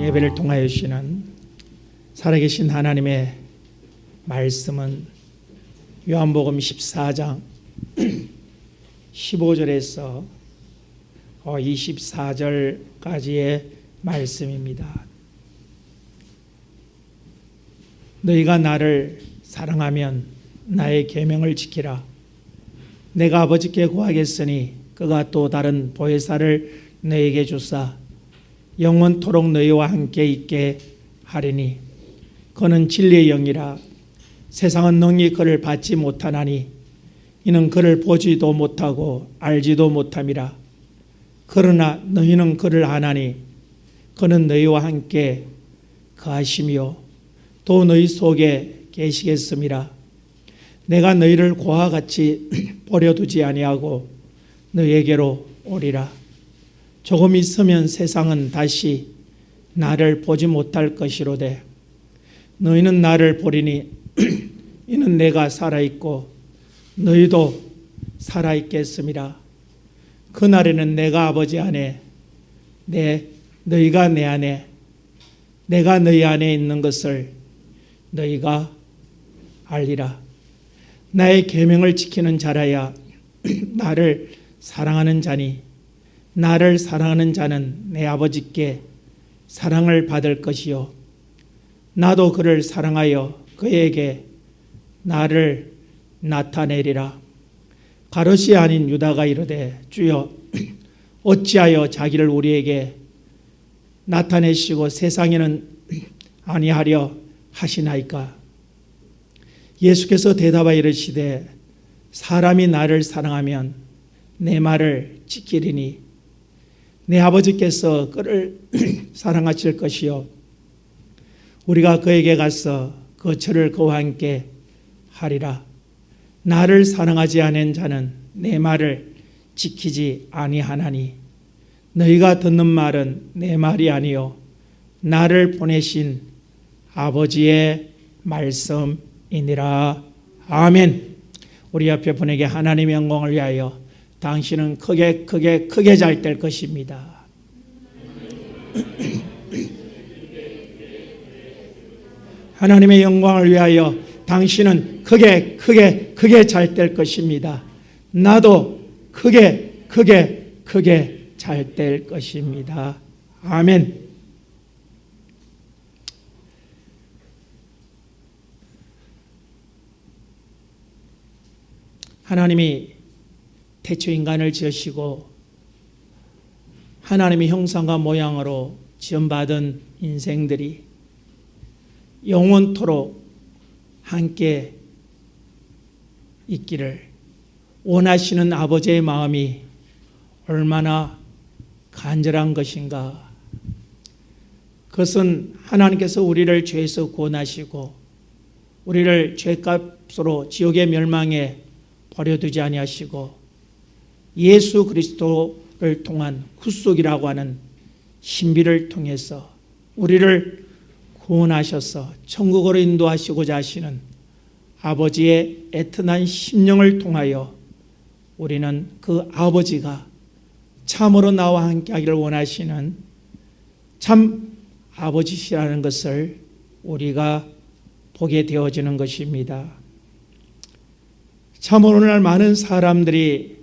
예배를 통하여 주시는 살아계신 하나님의 말씀은 요한복음 14장 15절에서 24절까지의 말씀입니다. 너희가 나를 사랑하면 나의 계명을 지키라. 내가 아버지께 구하겠으니 그가 또 다른 보혜사를 너희에게 주사 영원토록 너희와 함께 있게 하리니 그는 진리의 영이라. 세상은 능히 그를 받지 못하나니 이는 그를 보지도 못하고 알지도 못함이라. 그러나 너희는 그를 아나니 그는 너희와 함께 거하시며 또 너희 속에 계시겠음이라. 내가 너희를 고와 같이 버려두지 아니하고 너희에게로 오리라. 조금 있으면 세상은 다시 나를 보지 못할 것이로되 너희는 나를 보리니 이는 내가 살아있고 너희도 살아있겠음이라. 그날에는 내가 아버지 안에 너희가 내 안에 내가 너희 안에 있는 것을 너희가 알리라. 나의 계명을 지키는 자라야 나를 사랑하는 자니 나를 사랑하는 자는 내 아버지께 사랑을 받을 것이요 나도 그를 사랑하여 그에게 나를 나타내리라. 가롯이 아닌 유다가 이르되 주여 어찌하여 자기를 우리에게 나타내시고 세상에는 아니하려 하시나이까. 예수께서 대답하여 이르시되 사람이 나를 사랑하면 내 말을 지키리니 내 아버지께서 그를 사랑하실 것이요 우리가 그에게 가서 그 저를 그와 함께 하리라. 나를 사랑하지 않은 자는 내 말을 지키지 아니하나니 너희가 듣는 말은 내 말이 아니요 나를 보내신 아버지의 말씀이니라. 아멘. 우리 옆에 분에게 하나님의 영광을 위하여 당신은 크게 잘 될 것입니다. 하나님의 영광을 위하여 당신은 크게 잘 될 것입니다. 나도 크게 잘 될 것입니다. 아멘. 하나님이 태초 인간을 지으시고 하나님의 형상과 모양으로 지음받은 인생들이 영원토록 함께 있기를 원하시는 아버지의 마음이 얼마나 간절한 것인가. 그것은 하나님께서 우리를 죄에서 구원하시고 우리를 죄값으로 지옥의 멸망에 버려두지 아니하시고 예수 그리스도를 통한 구속이라고 하는 신비를 통해서 우리를 구원하셔서 천국으로 인도하시고자 하시는 아버지의 애틋한 심령을 통하여 우리는 그 아버지가 참으로 나와 함께 하기를 원하시는 참 아버지시라는 것을 우리가 보게 되어지는 것입니다. 참으로 오늘날 많은 사람들이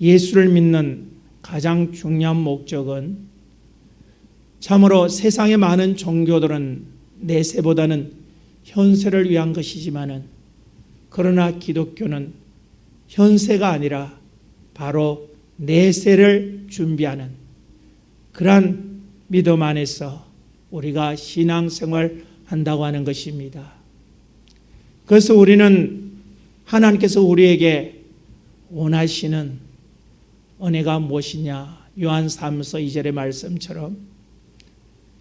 예수를 믿는 가장 중요한 목적은 참으로 세상의 많은 종교들은 내세보다는 현세를 위한 것이지만은 그러나 기독교는 현세가 아니라 바로 내세를 준비하는 그러한 믿음 안에서 우리가 신앙생활 한다고 하는 것입니다. 그래서 우리는 하나님께서 우리에게 원하시는 은혜가 무엇이냐? 요한 3서 2절의 말씀처럼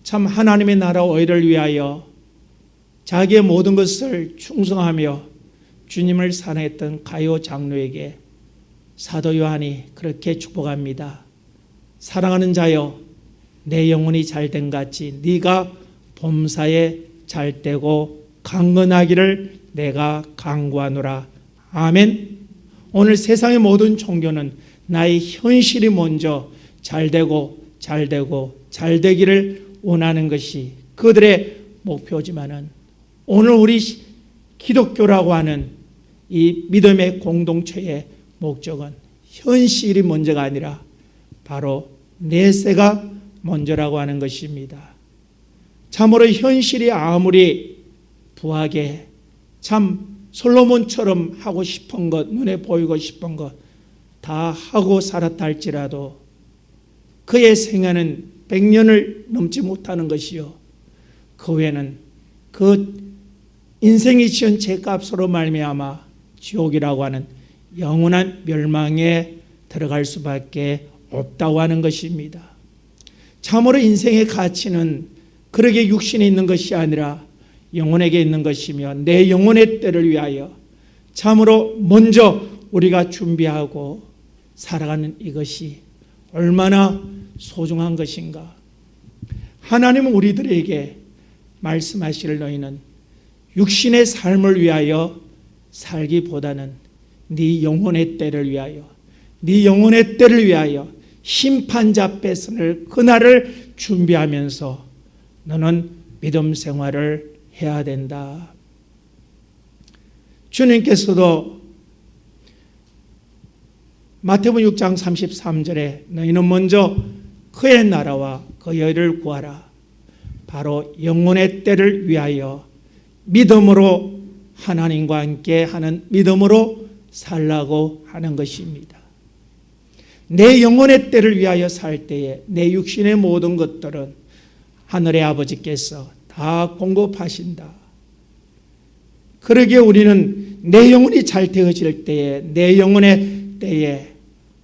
참 하나님의 나라 의를 위하여 자기의 모든 것을 충성하며 주님을 사랑했던 가룟 장로에게 사도 요한이 그렇게 축복합니다. 사랑하는 자여 내 영혼이 잘된 같이 네가 범사에 잘되고 강건하기를 내가 간구하노라. 아멘. 오늘 세상의 모든 종교는 나의 현실이 먼저 잘되기를 원하는 것이 그들의 목표지만은 오늘 우리 기독교라고 하는 이 믿음의 공동체의 목적은 현실이 먼저가 아니라 바로 내세가 먼저라고 하는 것입니다. 참으로 현실이 아무리 부하게 참 솔로몬처럼 하고 싶은 것, 눈에 보이고 싶은 것 다 하고 살았다 할지라도 그의 생애는 100년을 넘지 못하는 것이요, 그 후에는 그 인생이 지은 죄값으로 말미암아 지옥이라고 하는 영원한 멸망에 들어갈 수밖에 없다고 하는 것입니다. 참으로 인생의 가치는 그러게 육신에 있는 것이 아니라 영혼에게 있는 것이며 내 영혼의 때를 위하여 참으로 먼저 우리가 준비하고 살아가는 이것이 얼마나 소중한 것인가. 하나님은 우리들에게 말씀하실 너희는 육신의 삶을 위하여 살기보다는 네 영혼의 때를 위하여, 네 영혼의 때를 위하여 심판자 앞에 서는 그날을 준비하면서 너는 믿음 생활을 해야 된다. 주님께서도 마태복음 6장 33절에 너희는 먼저 그의 나라와 그 의를 구하라. 바로 영혼의 때를 위하여 믿음으로 하나님과 함께 하는 믿음으로 살라고 하는 것입니다. 내 영혼의 때를 위하여 살 때에 내 육신의 모든 것들은 하늘의 아버지께서 다 공급하신다. 그러기에 우리는 내 영혼이 잘 되어질 때에 내 영혼의 때에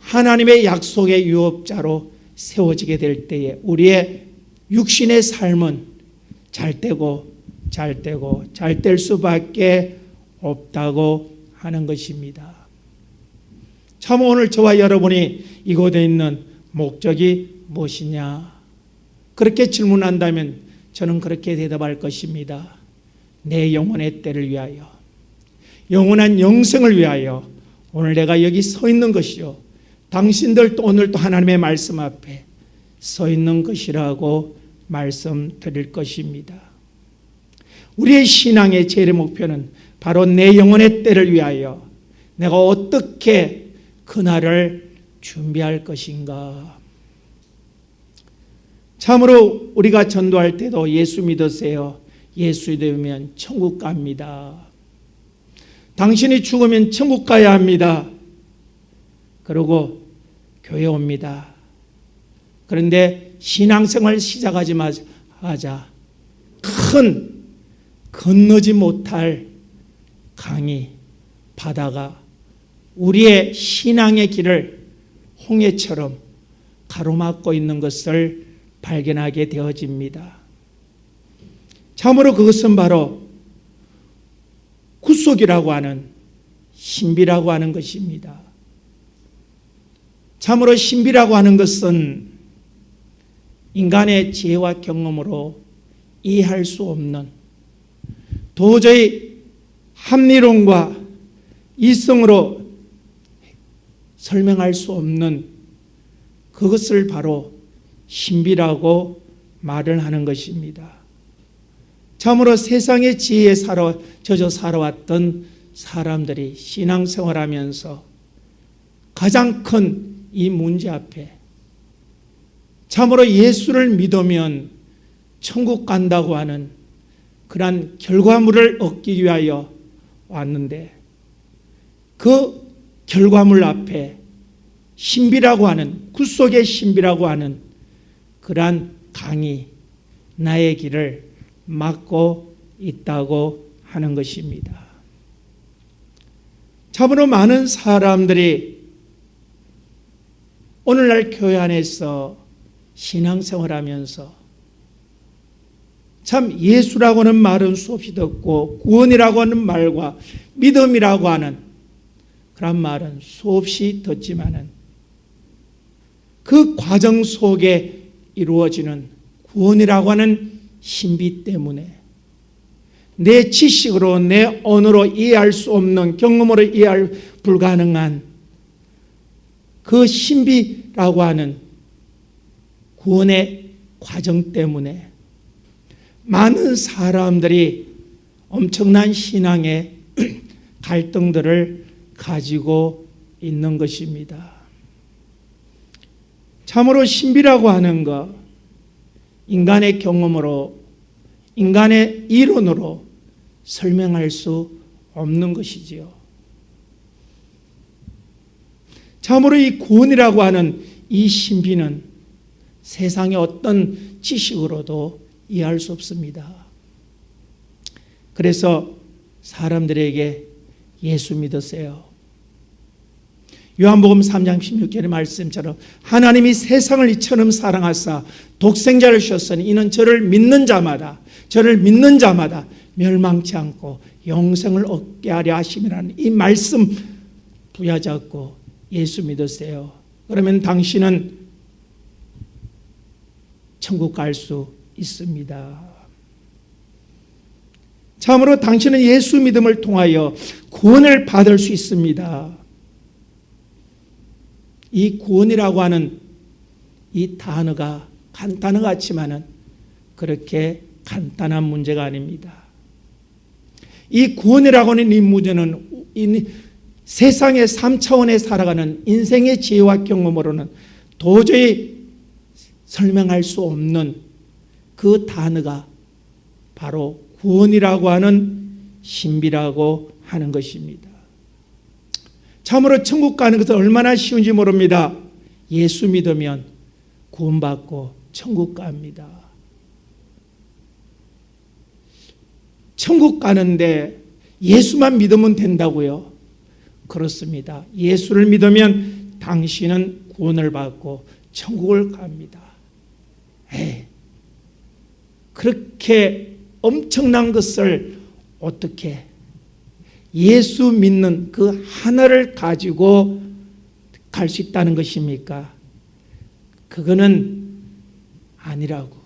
하나님의 약속의 유업자로 세워지게 될 때에 우리의 육신의 삶은 잘 될 수밖에 없다고 하는 것입니다. 참 오늘 저와 여러분이 이곳에 있는 목적이 무엇이냐? 그렇게 질문한다면 저는 그렇게 대답할 것입니다. 내 영혼의 때를 위하여, 영원한 영생을 위하여 오늘 내가 여기 서 있는 것이요, 당신들도 오늘 또 하나님의 말씀 앞에 서 있는 것이라고 말씀드릴 것입니다. 우리의 신앙의 제일 목표는 바로 내 영혼의 때를 위하여 내가 어떻게 그날을 준비할 것인가. 참으로 우리가 전도할 때도 예수 믿으세요. 예수 믿으면 천국 갑니다. 당신이 죽으면 천국 가야 합니다. 그리고 교회 옵니다. 그런데 신앙생활 시작하자마자 큰 건너지 못할 강이, 바다가 우리의 신앙의 길을 홍해처럼 가로막고 있는 것을 발견하게 되어집니다. 참으로 그것은 바로 구속이라고 하는 신비라고 하는 것입니다. 참으로 신비라고 하는 것은 인간의 지혜와 경험으로 이해할 수 없는, 도저히 합리론과 이성으로 설명할 수 없는 그것을 바로 신비라고 말을 하는 것입니다. 참으로 세상의 지혜에 젖어 살아왔던 사람들이 신앙생활하면서 가장 큰 이 문제 앞에 참으로 예수를 믿으면 천국 간다고 하는 그러한 결과물을 얻기 위하여 왔는데, 그 결과물 앞에 신비라고 하는, 구속의 신비라고 하는 그러한 강이 나의 길을 막고 있다고 하는 것입니다. 참으로 많은 사람들이 오늘날 교회 안에서 신앙생활하면서 참 예수라고 하는 말은 수없이 듣고 구원이라고 하는 말과 믿음이라고 하는 그런 말은 수없이 듣지만은 그 과정 속에 이루어지는 구원이라고 하는 신비 때문에 내 지식으로, 내 언어로 이해할 수 없는, 경험으로 이해할 불가능한 그 신비라고 하는 구원의 과정 때문에 많은 사람들이 엄청난 신앙의 갈등들을 가지고 있는 것입니다. 참으로 신비라고 하는 것, 인간의 경험으로, 인간의 이론으로 설명할 수 없는 것이지요. 참으로 이 구원이라고 하는 이 신비는 세상의 어떤 지식으로도 이해할 수 없습니다. 그래서 사람들에게 예수 믿으세요. 요한복음 3장 16절의 말씀처럼 하나님이 세상을 이처럼 사랑하사 독생자를 주셨으니 이는 저를 믿는 자마다 멸망치 않고 영생을 얻게 하려 하심이라는 이 말씀 부여잡고 예수 믿으세요. 그러면 당신은 천국 갈 수 있습니다. 참으로 당신은 예수 믿음을 통하여 구원을 받을 수 있습니다. 이 구원이라고 하는 이 단어가 간단한 것 같지만은 그렇게 간단한 문제가 아닙니다. 이 구원이라고 하는 이 문제는 세상의 3차원에 살아가는 인생의 지혜와 경험으로는 도저히 설명할 수 없는 그 단어가 바로 구원이라고 하는 신비라고 하는 것입니다. 참으로 천국 가는 것은 얼마나 쉬운지 모릅니다. 예수 믿으면 구원받고 천국 갑니다. 천국 가는데 예수만 믿으면 된다고요? 그렇습니다. 예수를 믿으면 당신은 구원을 받고 천국을 갑니다. 그렇게 엄청난 것을 어떻게 예수 믿는 그 하나를 가지고 갈 수 있다는 것입니까? 그거는 아니라고.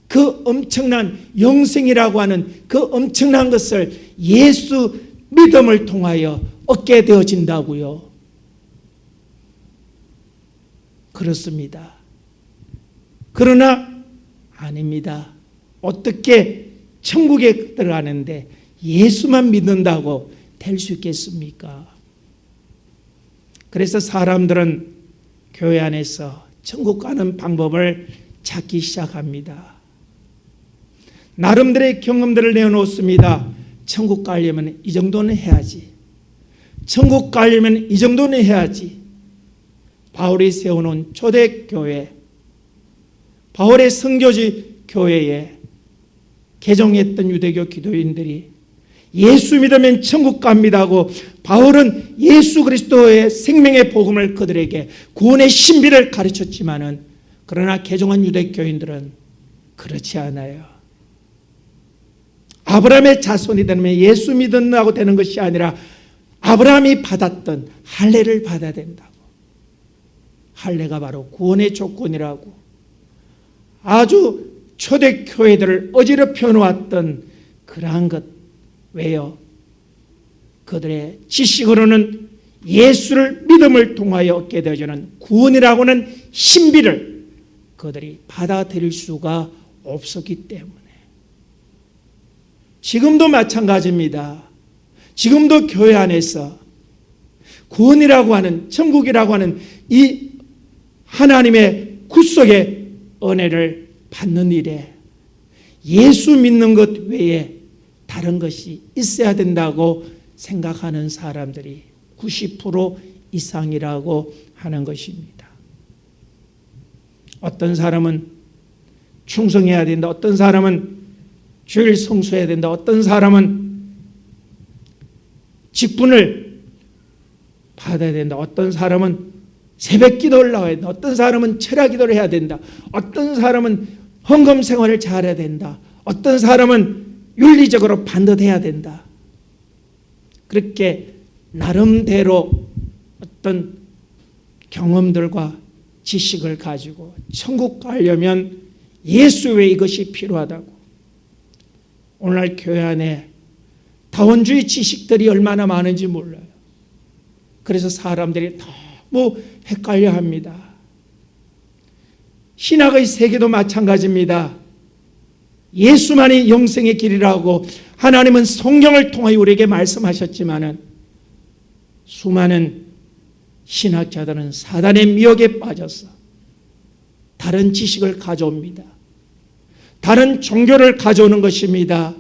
그 엄청난 영생이라고 하는 그 엄청난 것을 예수 믿음을 통하여 얻게 되어진다고요. 그렇습니다. 그러나 아닙니다. 어떻게 천국에 들어가는데 예수만 믿는다고 될 수 있겠습니까? 그래서 사람들은 교회 안에서 천국 가는 방법을 찾기 시작합니다. 나름대로의 경험들을 내어놓습니다. 천국 가려면 이 정도는 해야지. 천국 가려면 이 정도는 해야지. 바울이 세워놓은 초대교회, 바울의 선교지 교회에 개종했던 유대교 기도인들이 예수 믿으면 천국 갑니다고 바울은 예수 그리스도의 생명의 복음을 그들에게 구원의 신비를 가르쳤지만은 그러나 개종한 유대교인들은 그렇지 않아요. 아브라함의 자손이 되면 예수 믿는다고 되는 것이 아니라 아브라함이 받았던 할례를 받아야 된다고. 할례가 바로 구원의 조건이라고. 아주 초대교회들을 어지럽혀 놓았던 그러한 것. 왜요? 그들의 지식으로는 예수를 믿음을 통하여 얻게 되어지는 구원이라고 하는 신비를 그들이 받아들일 수가 없었기 때문에. 지금도 마찬가지입니다. 지금도 교회 안에서 구원이라고 하는, 천국이라고 하는 이 하나님의 구속의 은혜를 받는 일에 예수 믿는 것 외에 다른 것이 있어야 된다고 생각하는 사람들이 90% 이상이라고 하는 것입니다. 어떤 사람은 충성해야 된다. 어떤 사람은 주일 성수해야 된다. 어떤 사람은 직분을 받아야 된다. 어떤 사람은 새벽 기도를 나와야 된다. 어떤 사람은 철야 기도를 해야 된다. 어떤 사람은 헌금 생활을 잘해야 된다. 어떤 사람은 윤리적으로 반듯해야 된다. 그렇게 나름대로 어떤 경험들과 지식을 가지고 천국 가려면 예수 외에 이것이 필요하다고. 오늘날 교회 안에 다원주의 지식들이 얼마나 많은지 몰라요. 그래서 사람들이 너무 헷갈려 합니다. 신학의 세계도 마찬가지입니다. 예수만이 영생의 길이라고 하나님은 성경을 통하여 우리에게 말씀하셨지만은 수많은 신학자들은 사단의 미혹에 빠져서 다른 지식을 가져옵니다. 다른 종교를 가져오는 것입니다.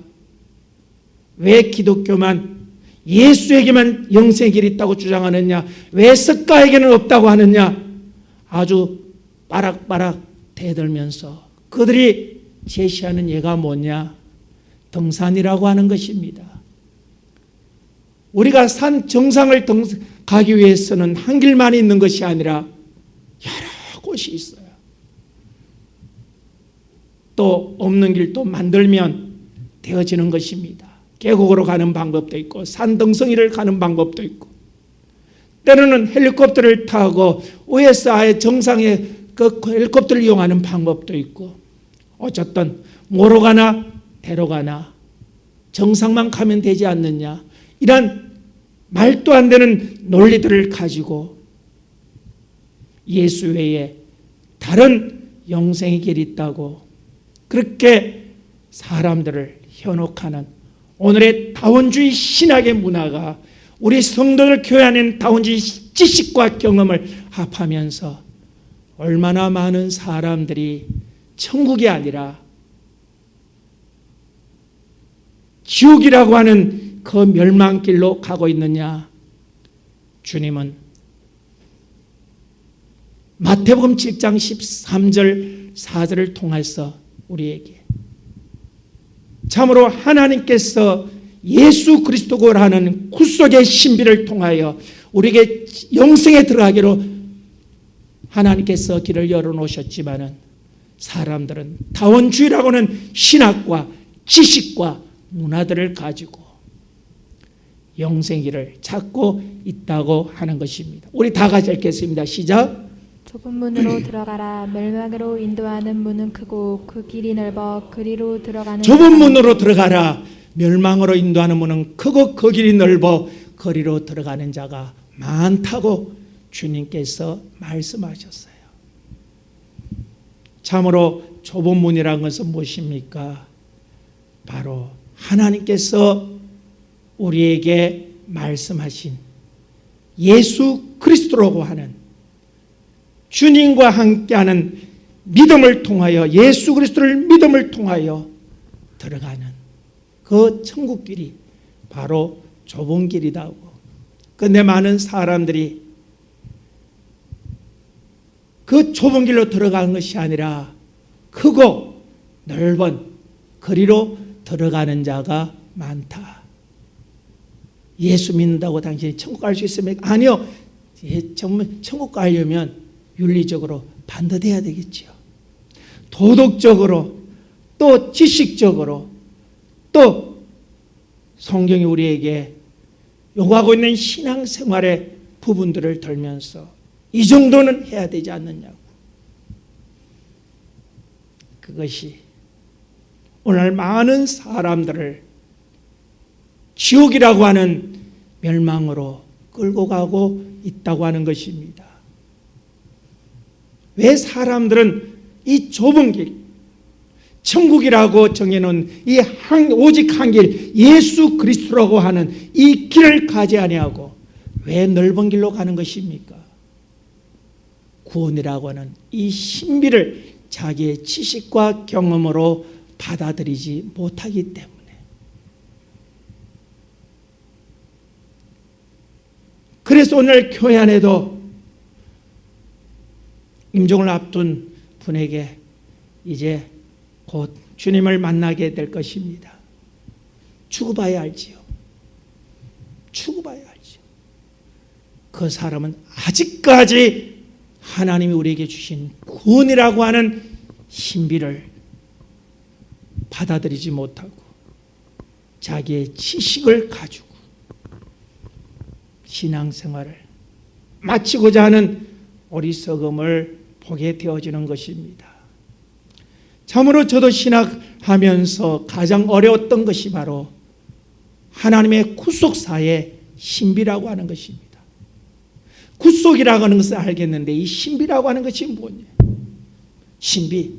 왜 기독교만 예수에게만 영생의 길이 있다고 주장하느냐? 왜 석가에게는 없다고 하느냐? 아주 빠락빠락 대들면서 그들이 제시하는 예가 뭐냐? 등산이라고 하는 것입니다. 우리가 산 정상을 가기 위해서는 한 길만 있는 것이 아니라 여러 곳이 있어요. 또 없는 길도 만들면 되어지는 것입니다. 계곡으로 가는 방법도 있고 산등성이를 가는 방법도 있고 때로는 헬리콥터를 타고 위에서 아예 정상에 그 헬리콥터를 이용하는 방법도 있고 어쨌든 뭐로 가나 대로 가나 정상만 가면 되지 않느냐 이런 말도 안 되는 논리들을 가지고 예수 외에 다른 영생의 길이 있다고 그렇게 사람들을 현혹하는 오늘의 다원주의 신학의 문화가 우리 성도들 교회 안에 다원주의 지식과 경험을 합하면서 얼마나 많은 사람들이 천국이 아니라 지옥이라고 하는 그 멸망길로 가고 있느냐. 주님은 마태복음 7장 13절 4절을 통해서 우리에게 참으로 하나님께서 예수 그리스도라는 구속의 신비를 통하여 우리에게 영생에 들어가기로 하나님께서 길을 열어놓으셨지만은 사람들은 다원주의라고 하는 신학과 지식과 문화들을 가지고 영생길을 찾고 있다고 하는 것입니다. 우리 다 같이 읽겠습니다. 시작. 좁은 문으로 들어가라. 멸망으로 인도하는 문은 크고 그 길이 넓어 그리로 들어가는 좁은 문으로 들어가라. 멸망으로 인도하는 문은 크고 그 길이 넓어 거리로 들어가는 자가 많다고 주님께서 말씀하셨어요. 참으로 좁은 문이라는 것은 무엇입니까? 바로 하나님께서 우리에게 말씀하신 예수 그리스도라고 하는 주님과 함께하는 믿음을 통하여 예수 그리스도를 믿음을 통하여 들어가는 그 천국길이 바로 좁은 길이다고. 그런데 많은 사람들이 그 좁은 길로 들어가는 것이 아니라 크고 넓은 거리로 들어가는 자가 많다. 예수 믿는다고 당신이 천국 갈 수 있습니까? 아니요. 정말 천국 가려면 윤리적으로 반듯해야 되겠지요. 도덕적으로 또 지식적으로 또 성경이 우리에게 요구하고 있는 신앙생활의 부분들을 들면서 이 정도는 해야 되지 않느냐고. 그것이 오늘 많은 사람들을 지옥이라고 하는 멸망으로 끌고 가고 있다고 하는 것입니다. 왜 사람들은 이 좁은 길, 천국이라고 정해놓은 이 오직 한 길, 예수 그리스도라고 하는 이 길을 가지 아니하고 왜 넓은 길로 가는 것입니까? 구원이라고 하는 이 신비를 자기의 지식과 경험으로 받아들이지 못하기 때문에. 그래서 오늘 교회 안에도 임종을 앞둔 분에게 이제 곧 주님을 만나게 될 것입니다. 죽어봐야 알지요. 죽어봐야 알지요. 그 사람은 아직까지 하나님이 우리에게 주신 구원이라고 하는 신비를 받아들이지 못하고 자기의 지식을 가지고 신앙생활을 마치고자 하는 어리석음을 보게 되어지는 것입니다. 참으로 저도 신학하면서 가장 어려웠던 것이 바로 하나님의 구속사의 신비라고 하는 것입니다. 구속이라고 하는 것을 알겠는데 이 신비라고 하는 것이 뭐냐? 신비.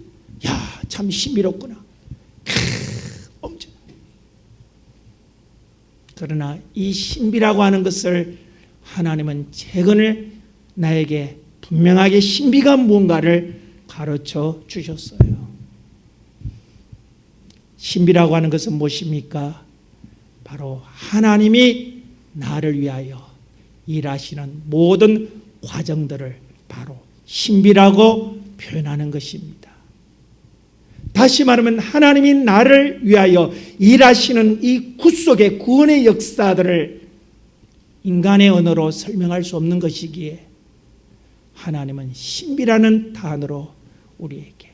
야, 참 신비롭구나. 엄청. 그러나 이 신비라고 하는 것을 하나님은 최근에 나에게 분명하게 신비가 무언가를 가르쳐 주셨어요. 신비라고 하는 것은 무엇입니까? 바로 하나님이 나를 위하여 일하시는 모든 과정들을 바로 신비라고 표현하는 것입니다. 다시 말하면 하나님이 나를 위하여 일하시는 이 구속의 구원의 역사들을 인간의 언어로 설명할 수 없는 것이기에 하나님은 신비라는 단어로 우리에게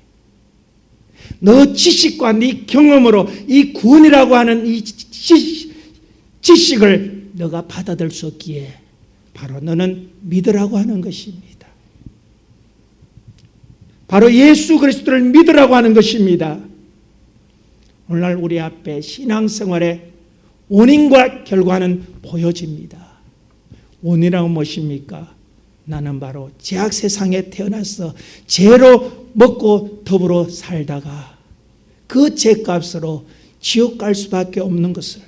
너 지식과 네 경험으로 이 구원이라고 하는 이 지식을 너가 받아들일 수 없기에 바로 너는 믿으라고 하는 것입니다. 바로 예수 그리스도를 믿으라고 하는 것입니다. 오늘날 우리 앞에 신앙생활의 원인과 결과는 보여집니다. 원인이란 무엇입니까? 나는 바로 죄악 세상에 태어나서 죄로 먹고 더불어 살다가 그 죄값으로 지옥 갈 수밖에 없는 것을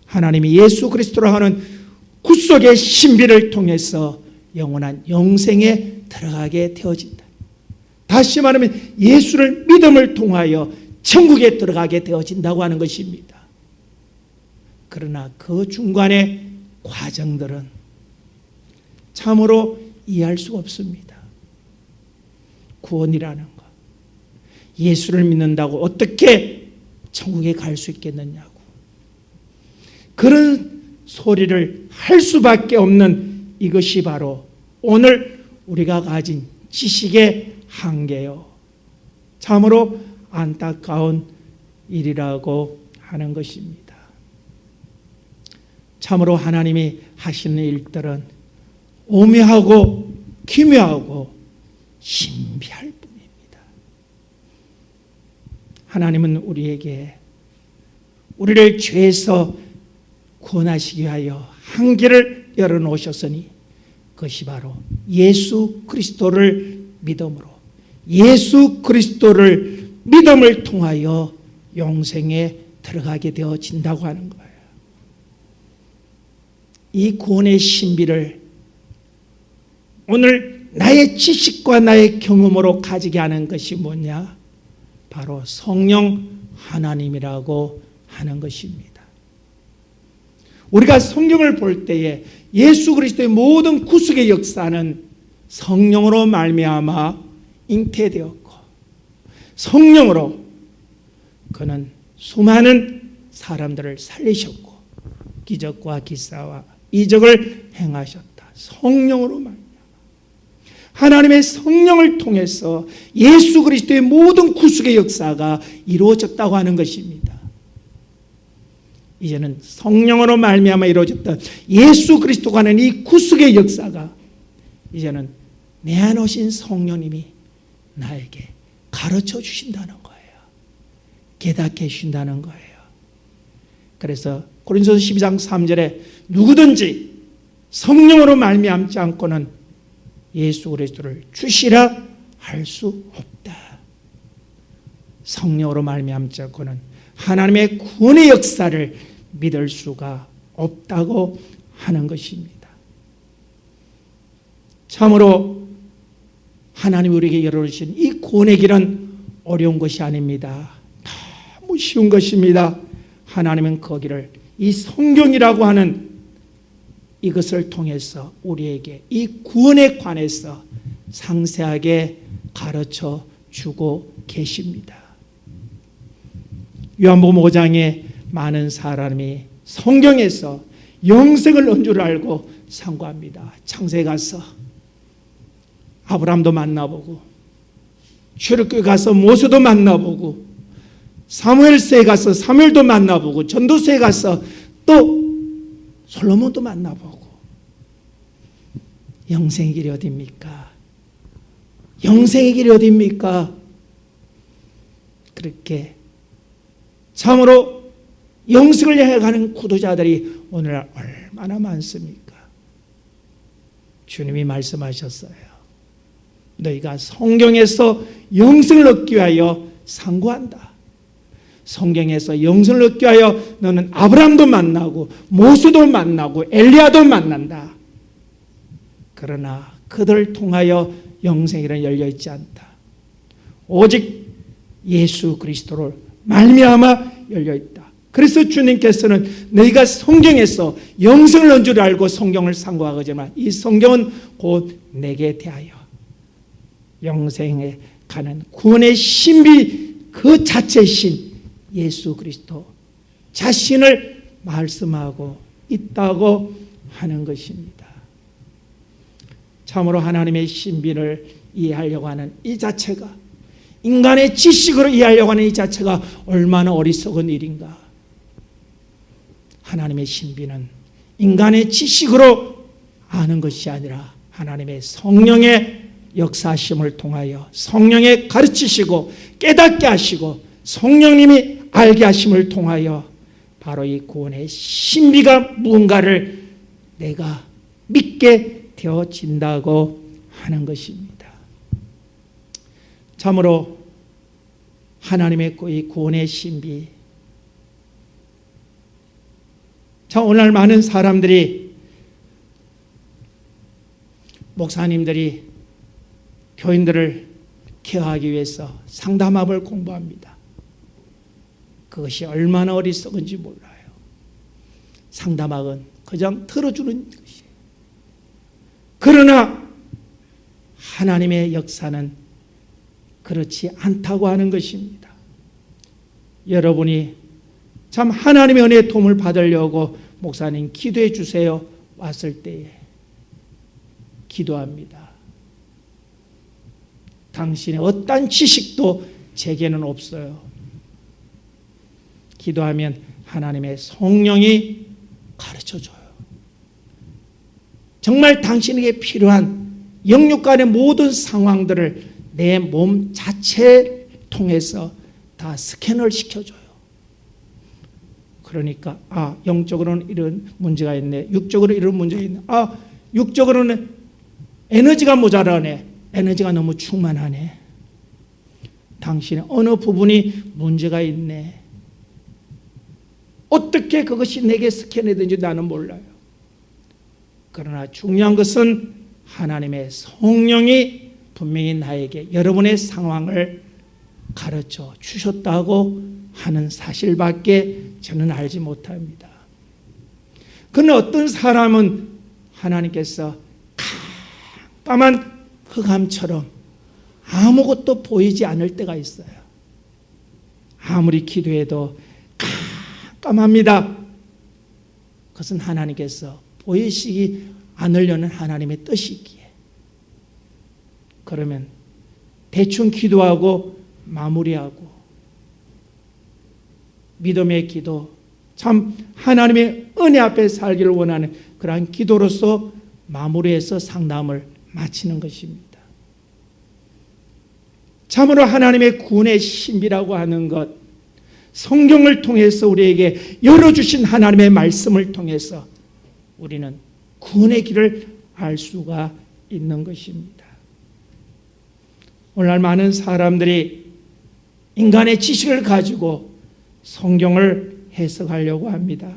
하나님이 예수 그리스도로 하는 구속의 신비를 통해서 영원한 영생에 들어가게 되어진다. 다시 말하면 예수를 믿음을 통하여 천국에 들어가게 되어진다고 하는 것입니다. 그러나 그 중간의 과정들은 참으로 이해할 수가 없습니다. 구원이라는 것, 예수를 믿는다고 어떻게 천국에 갈 수 있겠느냐고 그런 소리를 할 수밖에 없는 이것이 바로 오늘 우리가 가진 지식의 한계요. 참으로 안타까운 일이라고 하는 것입니다. 참으로 하나님이 하시는 일들은 오묘하고 기묘하고 신비할 뿐입니다. 하나님은 우리에게 우리를 죄에서 구원하시기 위하여 한 길을 열어놓으셨으니 그것이 바로 예수 그리스도를 믿음으로 예수 그리스도를 믿음을 통하여 영생에 들어가게 되어진다고 하는 거예요. 이 구원의 신비를 오늘 나의 지식과 나의 경험으로 가지게 하는 것이 뭐냐? 바로 성령 하나님이라고 하는 것입니다. 우리가 성경을 볼 때에 예수 그리스도의 모든 구속의 역사는 성령으로 말미암아 잉태되었고 성령으로 그는 수많은 사람들을 살리셨고 기적과 기사와 이적을 행하셨다. 성령으로 말미암아 하나님의 성령을 통해서 예수 그리스도의 모든 구속의 역사가 이루어졌다고 하는 것입니다. 이제는 성령으로 말미암아 이루어졌던 예수 그리스도가 하는 이 구속의 역사가 이제는 내 안에 오신 성령님이 나에게 가르쳐 주신다는 거예요. 깨닫게 해주신다는 거예요. 그래서 고린도서 12장 3절에 누구든지 성령으로 말미암지 않고는 예수 그리스도를 주시라 할 수 없다. 성령으로 말미암지 않고는 하나님의 구원의 역사를 믿을 수가 없다고 하는 것입니다. 참으로 하나님이 우리에게 열어주신 이 구원의 길은 어려운 것이 아닙니다. 너무 쉬운 것입니다. 하나님은 거기를 이 성경이라고 하는 이것을 통해서 우리에게 이 구원에 관해서 상세하게 가르쳐 주고 계십니다. 요한복음 5장에 많은 사람이 성경에서 영생을 얻는 줄 알고 상고합니다. 창세에 가서 아브라함도 만나보고 출애굽에 가서 모세도 만나보고 사무엘서에 가서 사무엘도 만나보고 전도서에 가서 또 솔로몬도 만나보고 영생의 길이 어디입니까? 영생의 길이 어디입니까? 그렇게 참으로 영생을 향해 가는 구도자들이 오늘날 얼마나 많습니까? 주님이 말씀하셨어요. 너희가 성경에서 영생을 얻기 위하여 상고한다. 성경에서 영생을 얻기 위하여 너는 아브라함도 만나고 모세도 만나고 엘리야도 만난다. 그러나 그들을 통하여 영생이란 열려있지 않다. 오직 예수 그리스도를 말미암아 열려있다. 그래서 주님께서는 너희가 성경에서 영생을 얻는 줄 알고 성경을 상고하거지만 이 성경은 곧 내게 대하여 영생에 가는 구원의 신비 그 자체이신 예수 그리스도 자신을 말씀하고 있다고 하는 것입니다. 참으로 하나님의 신비를 이해하려고 하는 이 자체가, 인간의 지식으로 이해하려고 하는 이 자체가 얼마나 어리석은 일인가. 하나님의 신비는 인간의 지식으로 아는 것이 아니라 하나님의 성령의 역사심을 통하여 성령의 가르치시고 깨닫게 하시고 성령님이 알게 하심을 통하여 바로 이 구원의 신비가 무언가를 내가 믿게 되어진다고 하는 것입니다. 참으로 하나님의 이 구원의 신비, 자, 오늘 많은 사람들이, 목사님들이 교인들을 케어하기 위해서 상담학을 공부합니다. 그것이 얼마나 어리석은지 몰라요. 상담학은 그냥 틀어주는 것이에요. 그러나 하나님의 역사는 그렇지 않다고 하는 것입니다. 여러분이 참 하나님의 은혜의 도움을 받으려고 목사님 기도해 주세요 왔을 때에 기도합니다. 당신의 어떠한 지식도 제게는 없어요. 기도하면 하나님의 성령이 가르쳐줘요. 정말 당신에게 필요한 영육간의 모든 상황들을 내 몸 자체를 통해서 다 스캔을 시켜줘요. 그러니까 영적으로는 이런 문제가 있네, 육적으로 이런 문제가 있네, 육적으로는 에너지가 모자라네, 에너지가 너무 충만하네, 당신의 어느 부분이 문제가 있네. 어떻게 그것이 내게 스캔되든지 나는 몰라요. 그러나 중요한 것은 하나님의 성령이 분명히 나에게 여러분의 상황을 가르쳐 주셨다고 하는 사실밖에 저는 알지 못합니다. 그러나 어떤 사람은 하나님께서 깜깜한 흑암처럼 아무것도 보이지 않을 때가 있어요. 아무리 기도해도 깜깜합니다. 그것은 하나님께서 보이시지 않으려는 하나님의 뜻이기에. 그러면 대충 기도하고 마무리하고 믿음의 기도, 참 하나님의 은혜 앞에 살기를 원하는 그러한 기도로서 마무리해서 상담을 마치는 것입니다. 참으로 하나님의 구원의 신비라고 하는 것, 성경을 통해서 우리에게 열어주신 하나님의 말씀을 통해서 우리는 구원의 길을 알 수가 있는 것입니다. 오늘날 많은 사람들이 인간의 지식을 가지고 성경을 해석하려고 합니다.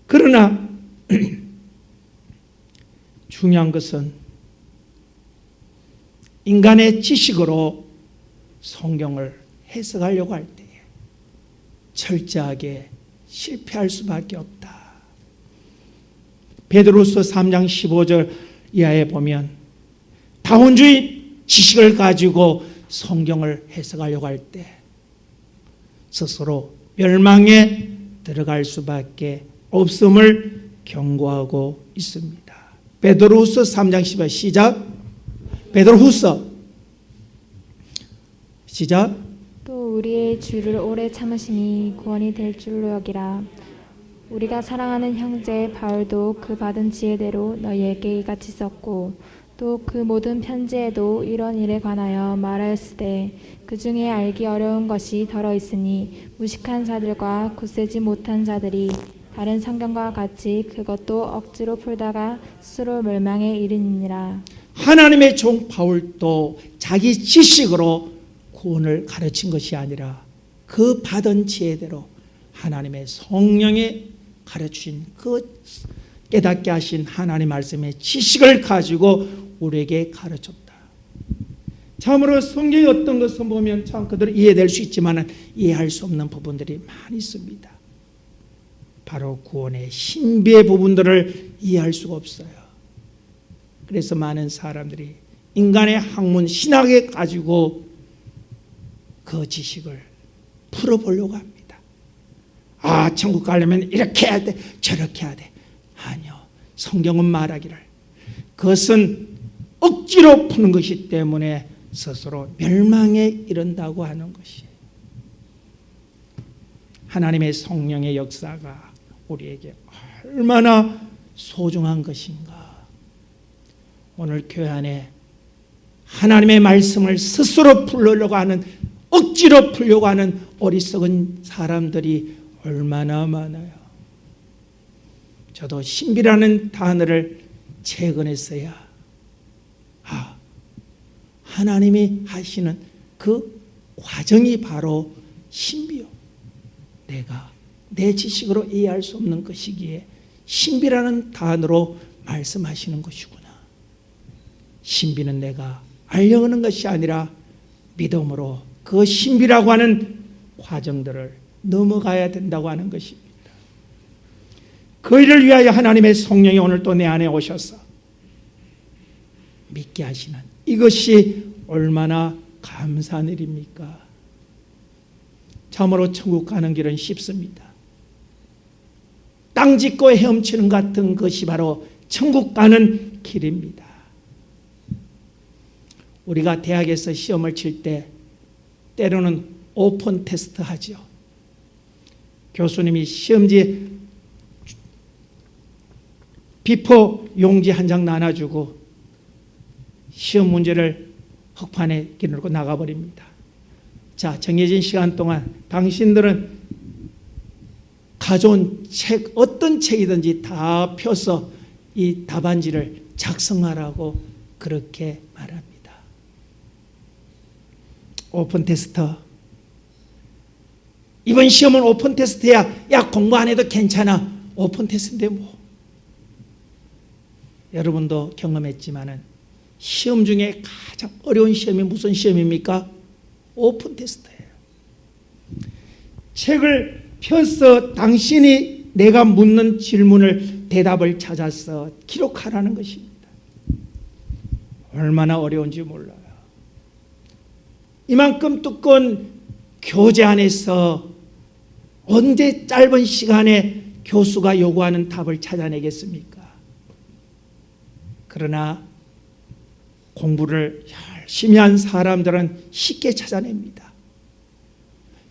그러나 중요한 것은 인간의 지식으로 성경을 해석하려고 할 때에 철저하게 실패할 수밖에 없다. 베드로서 3장 15절 이하에 보면 다원주의 지식을 가지고 성경을 해석하려고 할 때 스스로 멸망에 들어갈 수밖에 없음을 경고하고 있습니다. 베드로후서 3장 15절 시작. 베드로후서 시작. 또 우리의 주를 오래 참으심이 구원이 될 줄로 여기라. 우리가 사랑하는 형제 바울도 그 받은 지혜대로 너희에게 이같이 썼고 또 그 모든 편지에도 이런 일에 관하여 말하였으되 그 중에 알기 어려운 것이 더러 있으니 무식한 자들과 굳세지 못한 자들이 다른 성경과 같이 그것도 억지로 풀다가 스스로 멸망에 이르니라. 하나님의 종 바울도 자기 지식으로 구원을 가르친 것이 아니라 그 받은 지혜대로 하나님의 성령이 가르치신 그 깨닫게 하신 하나님 말씀의 지식을 가지고 우리에게 가르쳤다. 참으로 성경의 어떤 것을 보면 참 그대로 이해될 수 있지만 이해할 수 없는 부분들이 많이 있습니다. 바로 구원의 신비의 부분들을 이해할 수가 없어요. 그래서 많은 사람들이 인간의 학문 신학에 가지고 그 지식을 풀어보려고 합니다. 아, 천국 가려면 이렇게 해야 돼, 저렇게 해야 돼. 아니요. 성경은 말하기를 그것은 억지로 푸는 것이기 때문에 스스로 멸망에 이른다고 하는 것이에요. 하나님의 성령의 역사가 우리에게 얼마나 소중한 것인가. 오늘 교회 안에 하나님의 말씀을 스스로 풀려고 하는, 억지로 풀려고 하는 어리석은 사람들이 얼마나 많아요. 저도 신비라는 단어를 최근에서야 하나님이 하시는 그 과정이 바로 신비요. 내가 내 지식으로 이해할 수 없는 것이기에 신비라는 단어로 말씀하시는 것이구나. 신비는 내가 알려는 것이 아니라 믿음으로 그 신비라고 하는 과정들을 넘어가야 된다고 하는 것입니다. 그 일을 위하여 하나님의 성령이 오늘 또 내 안에 오셔서 믿게 하시는 이것이 얼마나 감사한 일입니까? 참으로 천국 가는 길은 쉽습니다. 땅 짚고 헤엄치는 같은 것이 바로 천국 가는 길입니다. 우리가 대학에서 시험을 칠 때 때로는 오픈 테스트 하죠. 교수님이 시험지 비포 용지 한 장 나눠주고 시험 문제를 흑판에 끼놓고 나가버립니다. 자, 정해진 시간 동안 당신들은 가져온 책, 어떤 책이든지 다 펴서 이 답안지를 작성하라고 그렇게 말합니다. 오픈 테스트. 이번 시험은 오픈 테스트야. 야, 공부 안 해도 괜찮아. 오픈 테스트인데 뭐. 여러분도 경험했지만은 시험 중에 가장 어려운 시험이 무슨 시험입니까? 오픈 테스트예요. 책을 펴서 당신이 내가 묻는 질문을 대답을 찾아서 기록하라는 것입니다. 얼마나 어려운지 몰라요. 이만큼 두꺼운 교재 안에서 언제 짧은 시간에 교수가 요구하는 답을 찾아내겠습니까? 그러나 공부를 열심히 한 사람들은 쉽게 찾아냅니다.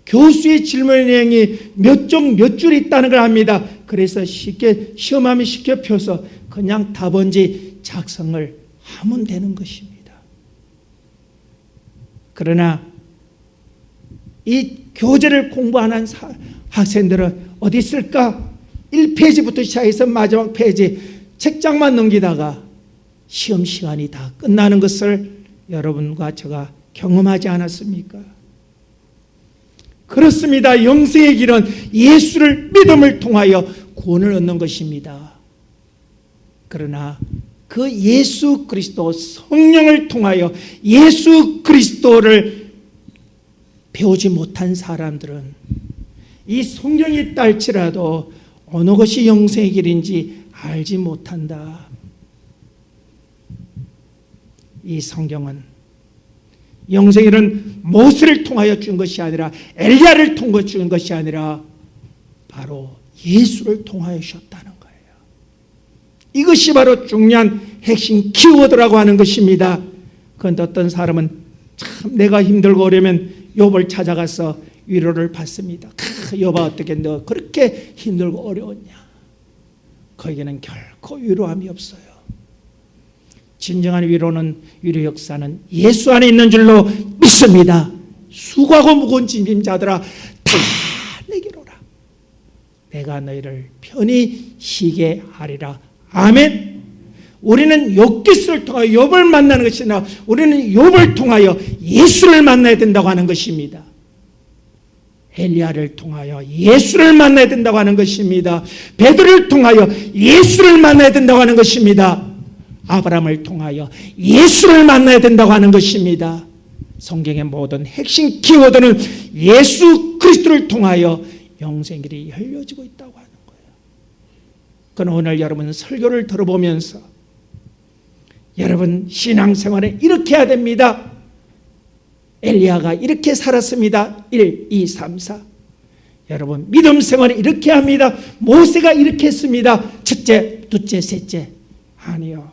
교수의 질문 내용이 몇 종 몇 줄 있다는 걸 압니다. 그래서 쉽게 시험하면 쉽게 펴서 그냥 답안지 작성을 하면 되는 것입니다. 그러나 이 교재를 공부 안 한 학생들은 어디 있을까? 1페이지부터 시작해서 마지막 페이지 책장만 넘기다가 시험 시간이 다 끝나는 것을 여러분과 제가 경험하지 않았습니까? 그렇습니다. 영생의 길은 예수를 믿음을 통하여 구원을 얻는 것입니다. 그러나 그 예수 그리스도 성령을 통하여 예수 그리스도를 배우지 못한 사람들은 이 성경이 있다 할지라도 어느 것이 영생의 길인지 알지 못한다. 이 성경은 영생의 길은 모세를 통하여 준 것이 아니라 엘리야를 통하여 준 것이 아니라 바로 예수를 통하여 주셨다는 거예요. 이것이 바로 중요한 핵심 키워드라고 하는 것입니다. 그런데 어떤 사람은 참 내가 힘들고 어려면 욥을 찾아가서 위로를 받습니다. 욥아 어떻게 너 그렇게 힘들고 어려웠냐? 거기에는 결코 위로함이 없어요. 진정한 위로는 위로 역사는 예수 안에 있는 줄로 믿습니다. 수고하고 무거운 짐진 자들아 다 내게로 오라. 내가 너희를 편히 쉬게 하리라. 아멘. 우리는 욥기스를 통하여 욥을 만나는 것이 아니라 우리는 욥을 통하여 예수를 만나야 된다고 하는 것입니다. 엘리야를 통하여 예수를 만나야 된다고 하는 것입니다. 베드로를 통하여 예수를 만나야 된다고 하는 것입니다. 아브라함을 통하여 예수를 만나야 된다고 하는 것입니다. 성경의 모든 핵심 키워드는 예수 그리스도를 통하여 영생길이 열려지고 있다고 하는 거예요. 그럼 오늘 여러분 설교를 들어보면서 여러분 신앙생활에 이렇게 해야 됩니다. 엘리야가 이렇게 살았습니다. 1, 2, 3, 4. 여러분 믿음 생활을 이렇게 합니다. 모세가 이렇게 했습니다. 첫째, 둘째, 셋째. 아니요.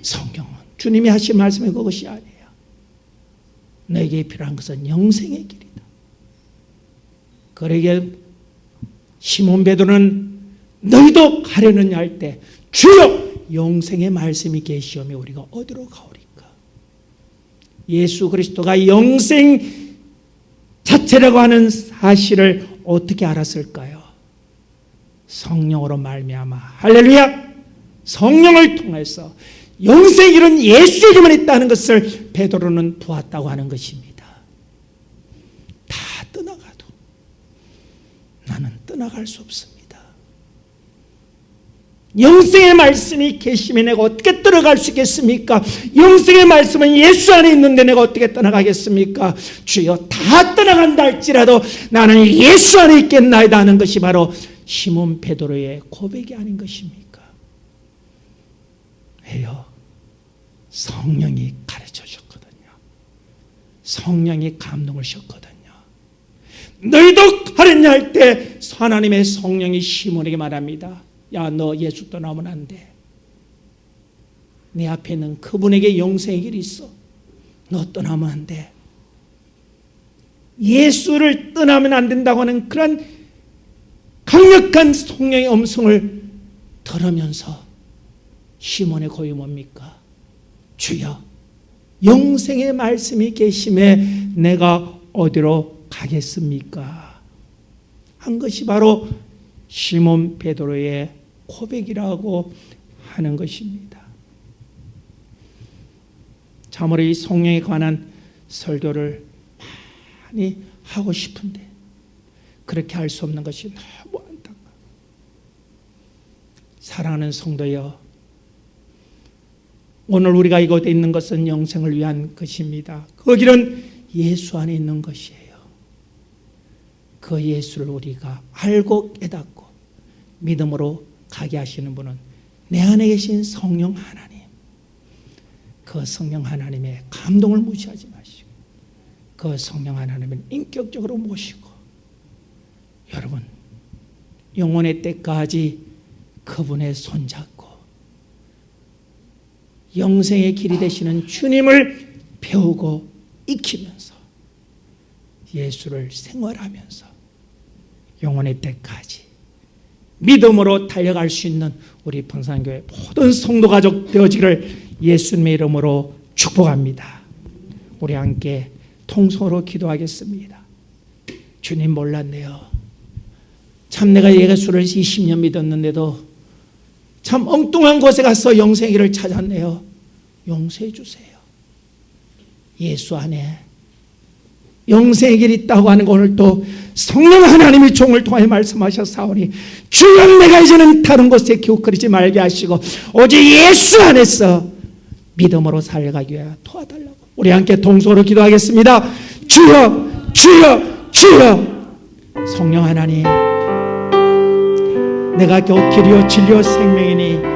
성경은 주님이 하신 말씀이 그것이 아니에요. 너에게 필요한 것은 영생의 길이다. 그러기에 시몬 베드로는 너희도 가려느냐 할 때 주여 영생의 말씀이 계시오며 우리가 어디로 가오리까? 예수 그리스도가 영생 자체라고 하는 사실을 어떻게 알았을까요? 성령으로 말미암아. 할렐루야. 성령을 통해서 영생의 길은 예수에게만 있다는 것을 베드로는 보았다고 하는 것입니다. 다 떠나가도 나는 떠나갈 수 없습니다. 영생의 말씀이 계시면 내가 어떻게 떠나갈 수 있겠습니까? 영생의 말씀은 예수 안에 있는데 내가 어떻게 떠나가겠습니까? 주여 다 떠나간다 할지라도 나는 예수 안에 있겠나이다 하는 것이 바로 시몬 베드로의 고백이 아닌 것입니까? 왜요? 성령이 가르쳐 줬거든요. 성령이 감동을 셨거든요. 너희도 가렸냐 할 때 하나님의 성령이 시몬에게 말합니다. 야, 너 예수 떠나면 안 돼. 내 앞에 있는 그분에게 영생의 길이 있어. 너 떠나면 안 돼. 예수를 떠나면 안 된다고 하는 그런 강력한 성령의 음성을 들으면서 시몬의 고백이 뭡니까? 주여, 영생의 말씀이 계심에 내가 어디로 가겠습니까? 한 것이 바로 시몬 베드로의 고백이라고 하는 것입니다. 참으로 이 성령에 관한 설교를 많이 하고 싶은데 그렇게 할 수 없는 것이 너무 안타까워요. 사랑하는 성도여, 오늘 우리가 이곳에 있는 것은 영생을 위한 것입니다. 그 길은 예수 안에 있는 것이에요. 그 예수를 우리가 알고 깨닫고 믿음으로 가게 하시는 분은 내 안에 계신 성령 하나님, 그 성령 하나님의 감동을 무시하지 마시고 그 성령 하나님을 인격적으로 모시고 여러분 영원의 때까지 그분의 손잡고 영생의 길이 되시는 주님을 배우고 익히면서 예수를 생활하면서 영원의 때까지 믿음으로 달려갈 수 있는 우리 평산교회 모든 성도 가족 되어지기를 예수님의 이름으로 축복합니다. 우리 함께 통성으로 기도하겠습니다. 주님 몰랐네요. 참 내가 예수를 20년 믿었는데도 참 엉뚱한 곳에 가서 영생의 길을 찾았네요. 용서해 주세요. 예수 안에 영생의 길이 있다고 하는 거 오늘 또 성령 하나님이 종을 통해 말씀하셨사오니 주여 내가 이제는 다른 곳에 기웃거리지 말게 하시고 오직 예수 안에서 믿음으로 살아가기 위하여 도와달라고 우리 함께 동서로 기도하겠습니다. 주여 주여 주여 성령 하나님, 내가 곧 길이요 진리요 생명이니